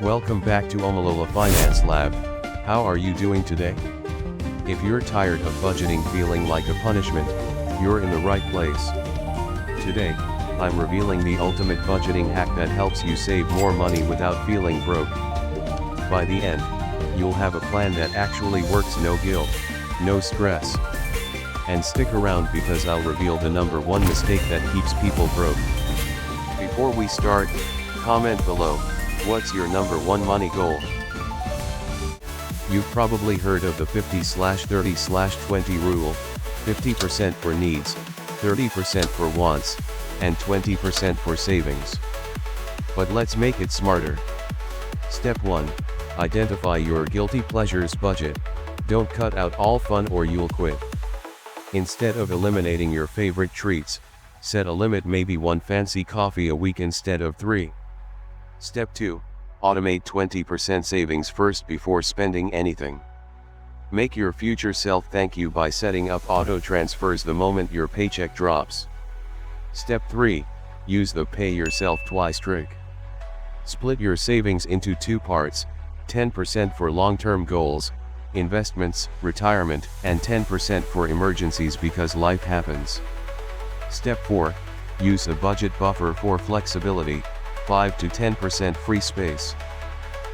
Welcome back to Omalola Finance Lab. How are you doing today? If you're tired of budgeting feeling like a punishment, you're in the right place. Today, I'm revealing the ultimate budgeting hack that helps you save more money without feeling broke. By the end, you'll have a plan that actually works. No guilt, no stress. And stick around because I'll reveal the number one mistake that keeps people broke. Before we start, comment below, what's your number one money goal? You've probably heard of the 50/30/20 rule, 50% for needs, 30% for wants, and 20% for savings. But let's make it smarter. Step 1. Identify your guilty pleasures budget. Don't cut out all fun or you'll quit. Instead of eliminating your favorite treats, set a limit, maybe one fancy coffee a week instead of 3. Step 2. Automate 20% savings first before spending anything. Make your future self thank you by setting up auto transfers the moment your paycheck drops. Step 3. Use the pay yourself twice trick. Split your savings into 2 parts, 10% for long-term goals, investments, retirement, and 10% for emergencies because life happens. Step 4. Use a budget buffer for flexibility, 5 to 10% free space.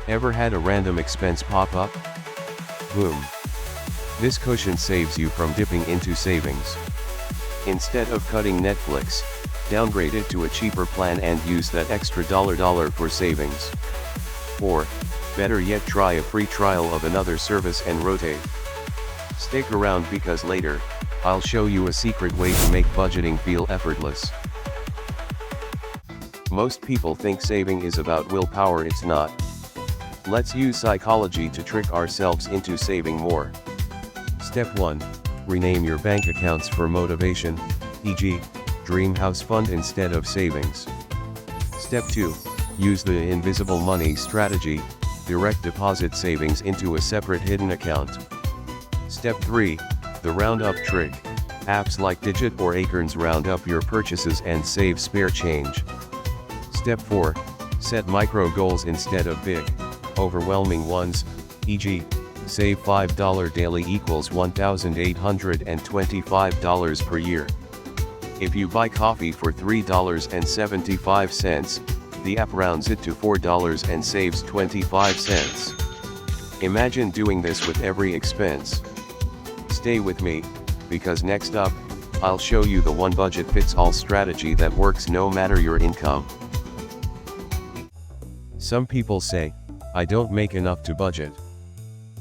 Ever had a random expense pop up? Boom. This cushion saves you from dipping into savings. Instead of cutting Netflix, downgrade it to a cheaper plan and use that extra dollar for savings. Or, better yet, try a free trial of another service and rotate. Stick around because later, I'll show you a secret way to make budgeting feel effortless. Most people think saving is about willpower. It's not. Let's use psychology to trick ourselves into saving more. Step 1. Rename your bank accounts for motivation, e.g., Dream House Fund instead of savings. Step 2. Use the invisible money strategy, direct deposit savings into a separate hidden account. Step 3. The roundup trick. Apps like Digit or Acorns round up your purchases and save spare change. Step 4. Set micro goals instead of big, overwhelming ones, e.g., save $5 daily equals $1,825 per year. If you buy coffee for $3.75, the app rounds it to $4 and saves 25 cents. Imagine doing this with every expense. Stay with me, because next up, I'll show you the one budget-fits-all strategy that works no matter your income. Some people say, I don't make enough to budget.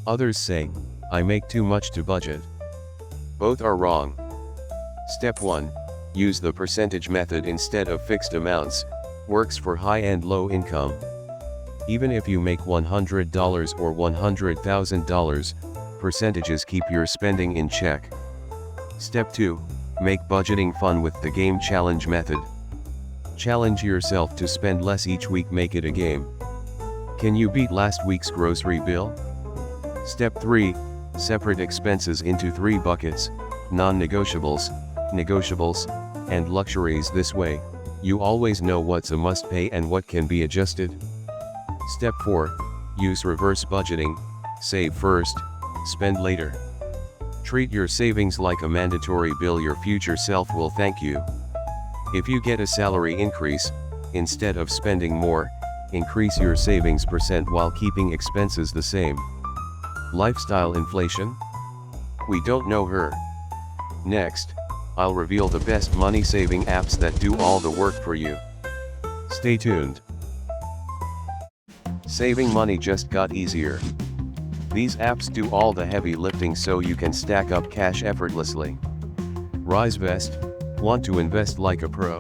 Others say, I make too much to budget. Both are wrong. Step 1. Use the percentage method instead of fixed amounts. Works for high and low income. Even if you make $100 or $100,000, percentages keep your spending in check. Step 2. Make budgeting fun with the game challenge method. Challenge yourself to spend less each week. Make it a game. Can you beat last week's grocery bill? Step 3. Separate expenses into 3 buckets, non-negotiables, negotiables, and luxuries. This way, you always know what's a must-pay and what can be adjusted. Step 4. Use reverse budgeting. Save first, spend later. Treat your savings like a mandatory bill your future self will thank you. If you get a salary increase, instead of spending more, increase your savings percent while keeping expenses the same. Lifestyle inflation? We don't know her. Next, I'll reveal the best money-saving apps that do all the work for you. Stay tuned. Saving money just got easier. These apps do all the heavy lifting so you can stack up cash effortlessly. RiseVest. Want to invest like a pro?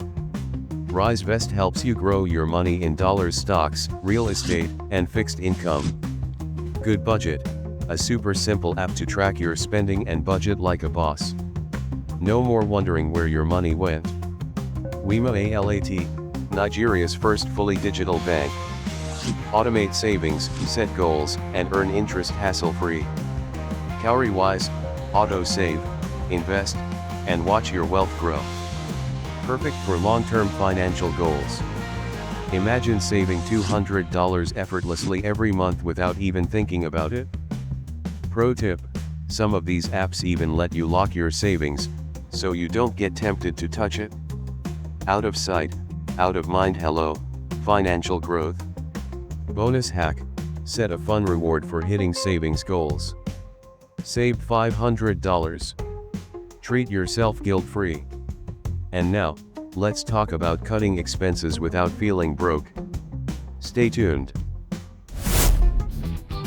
RiseVest helps you grow your money in dollars, stocks, real estate, and fixed income. Good Budget. A super simple app to track your spending and budget like a boss. No more wondering where your money went. Wema Alat. Nigeria's first fully digital bank. Automate savings, set goals, and earn interest hassle-free. Cowrywise. Auto save, invest, and watch your wealth grow. Perfect for long-term financial goals. Imagine saving $200 effortlessly every month without even thinking about it. Pro tip: some of these apps even let you lock your savings, so you don't get tempted to touch it. Out of sight, out of mind. Hello, financial growth. Bonus hack: set a fun reward for hitting savings goals. Save $500. Treat yourself guilt-free. And now, let's talk about cutting expenses without feeling broke. Stay tuned.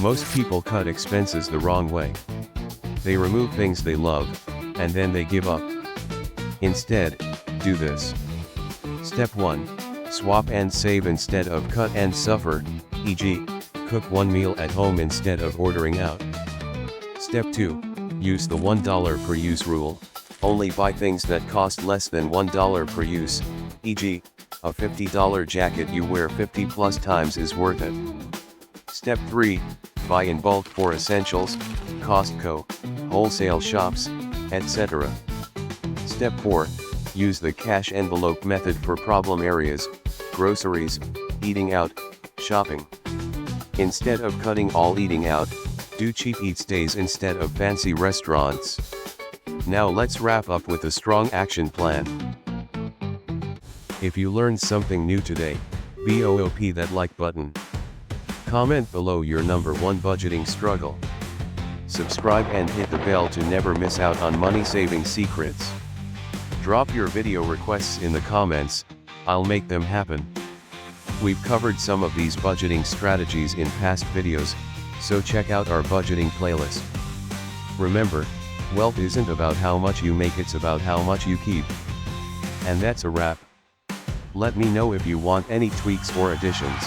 Most people cut expenses the wrong way. They remove things they love, and then they give up. Instead, do this. Step 1. Swap and save instead of cut and suffer, e.g., cook one meal at home instead of ordering out. Step 2. Use the $1 per use rule. Only buy things that cost less than $1 per use, e.g., a $50 jacket you wear 50 plus times is worth it. Step 3. Buy in bulk for essentials, Costco, wholesale shops, etc. Step 4. Use the cash envelope method for problem areas, groceries, eating out, shopping. Instead of cutting all eating out, do cheap eats days instead of fancy restaurants. Now let's wrap up with a strong action plan. If you learned something new today, BOOP that like button. Comment below your number one budgeting struggle. Subscribe and hit the bell to never miss out on money saving secrets. Drop your video requests in the comments, I'll make them happen. We've covered some of these budgeting strategies in past videos, so check out our budgeting playlist. Remember, wealth isn't about how much you make, it's about how much you keep. And that's a wrap. Let me know if you want any tweaks or additions.